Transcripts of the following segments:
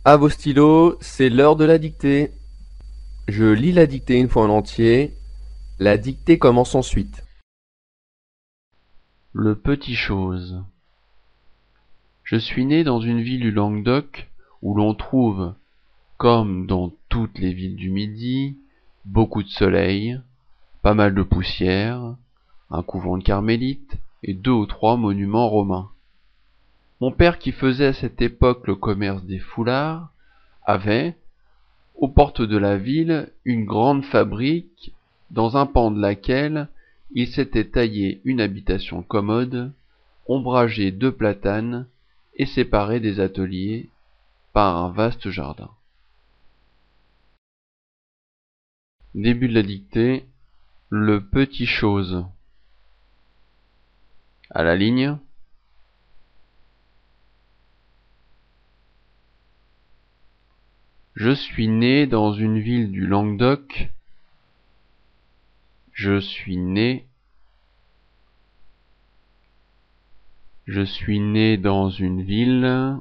À vos stylos, c'est l'heure de la dictée. Je lis la dictée une fois en entier. La dictée commence ensuite. Le petit chose. Je suis né dans une ville du Languedoc où l'on trouve, comme dans toutes les villes du Midi, beaucoup de soleil, pas mal de poussière, un couvent de carmélites et 2 ou 3 monuments romains. Mon père, qui faisait à cette époque le commerce des foulards, avait, aux portes de la ville, une grande fabrique, dans un pan de laquelle il s'était taillé une habitation commode, ombragée de platanes et séparée des ateliers par un vaste jardin. Début de la dictée. Le petit chose. À la ligne. Je suis né dans une ville du Languedoc. Je suis né. Je suis né dans une ville.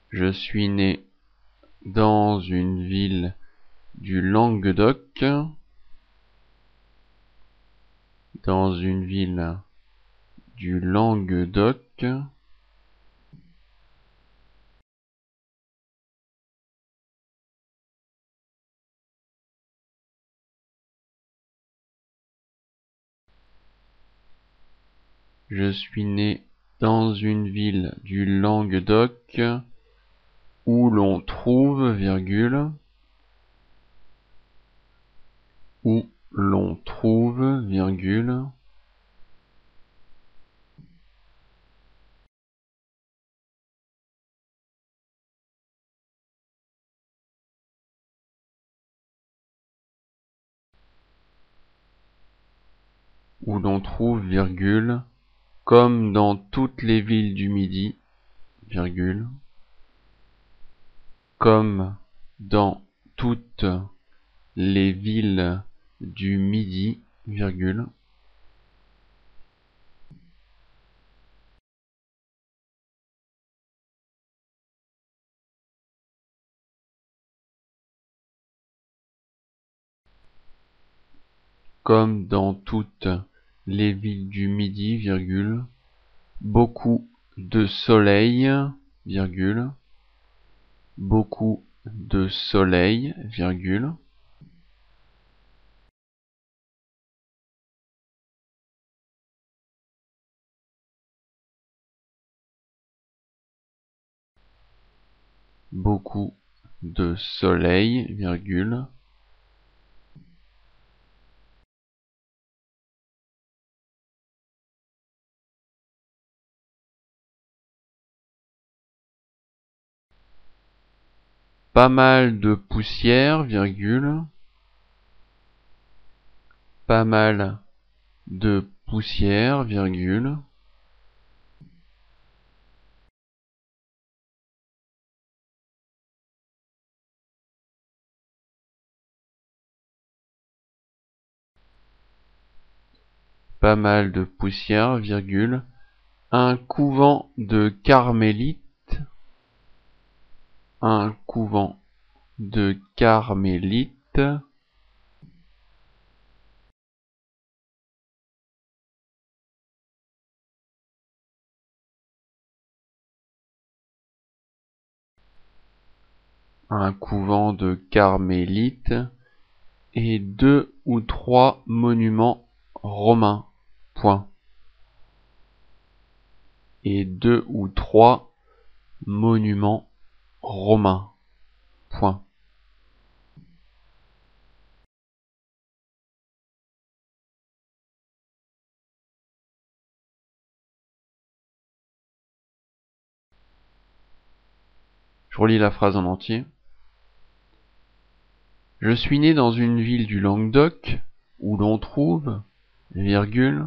Je suis né dans une ville du Languedoc. Dans une ville du Languedoc. Je suis né dans une ville du Languedoc où l'on trouve, virgule, où l'on trouve, virgule, où l'on trouve, virgule, comme dans toutes les villes du Midi, virgule, comme dans toutes les villes du Midi, virgule, comme dans toutes les villes du Midi, virgule, beaucoup de soleil, virgule, beaucoup de soleil, virgule, beaucoup de soleil, virgule, pas mal de poussière, virgule, pas mal de poussière, virgule, pas mal de poussière, virgule, un couvent de carmélites, un couvent de carmélites, un couvent de carmélites et 2 ou 3 monuments romains. Point. Et 2 ou 3 monuments romains. Point. Je relis la phrase en entier. Je suis né dans une ville du Languedoc où l'on trouve, virgule,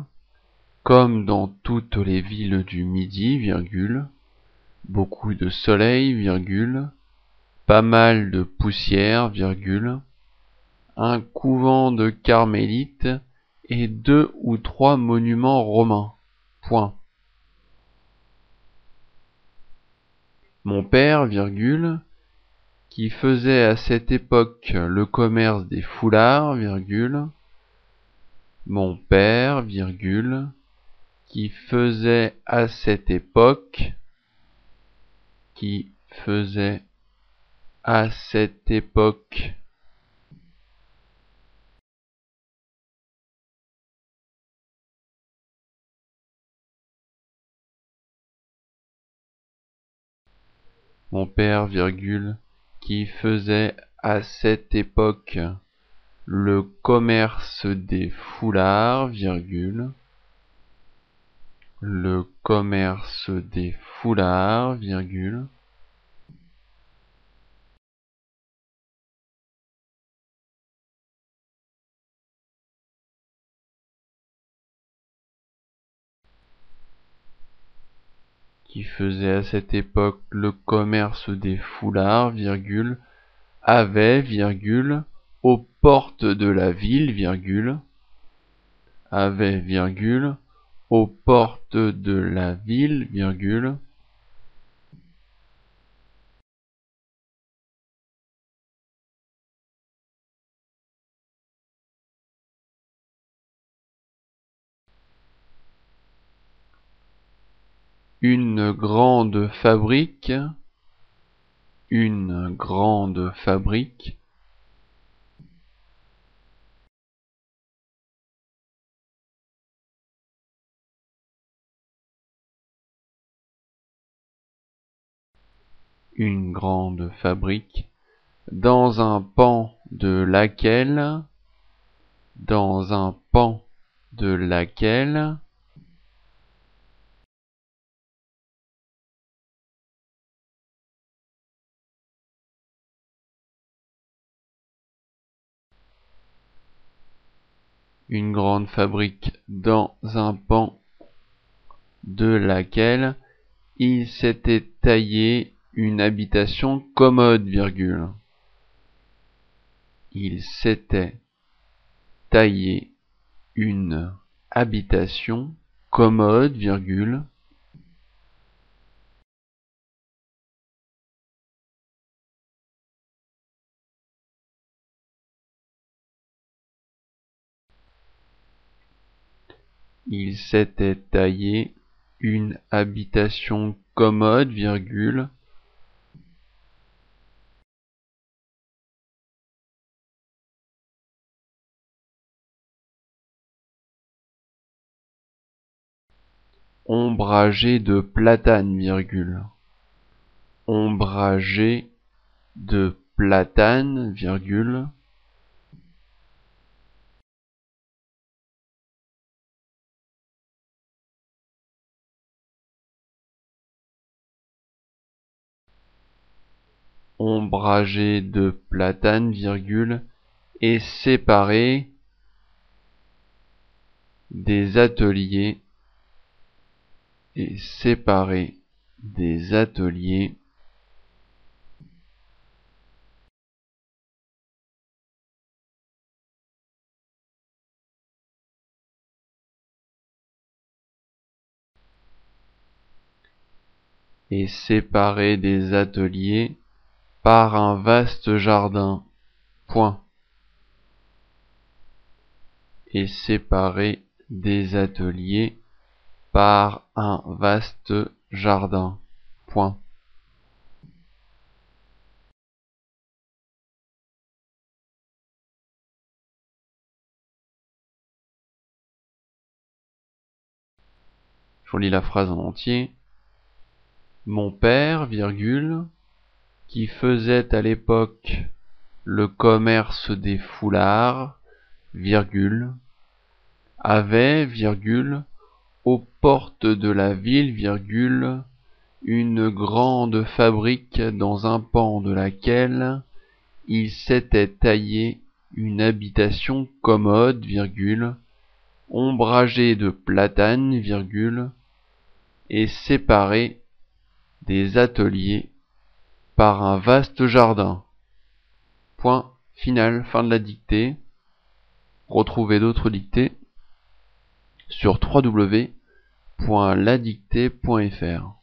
comme dans toutes les villes du Midi, virgule, beaucoup de soleil, virgule, pas mal de poussière, virgule, un couvent de carmélites et 2 ou 3 monuments romains. Point. Mon père, virgule, qui faisait à cette époque le commerce des foulards, virgule, mon père, virgule, qui faisait à cette époque, mon père, virgule, qui faisait à cette époque le commerce des foulards, virgule, le commerce des foulards, virgule, qui faisait à cette époque le commerce des foulards, virgule, avait, virgule, aux portes de la ville, virgule, avait, virgule, aux portes de la ville, virgule, une grande fabrique, une grande fabrique, une grande fabrique, dans un pan de laquelle, dans un pan de laquelle, une grande fabrique dans un pan de laquelle il s'était taillé une habitation commode, virgule. Il s'était taillé une habitation commode, virgule. Il s'était taillé une habitation commode, virgule, ombragée de platanes, virgule, ombragée de platanes, virgule, ombragée de platanes, virgule, et séparée des ateliers, et séparée des ateliers, et séparée des ateliers par un vaste jardin. Point. Et séparée des ateliers par un vaste jardin. Point. Je relis la phrase en entier. Mon père, virgule, qui faisait à l'époque le commerce des foulards, virgule, avait, virgule, aux portes de la ville, virgule, une grande fabrique dans un pan de laquelle il s'était taillé une habitation commode, virgule, ombragée de platanes, virgule, et séparée des ateliers par un vaste jardin. Point Final, fin de la dictée. Retrouvez d'autres dictées sur www.ladictée.fr.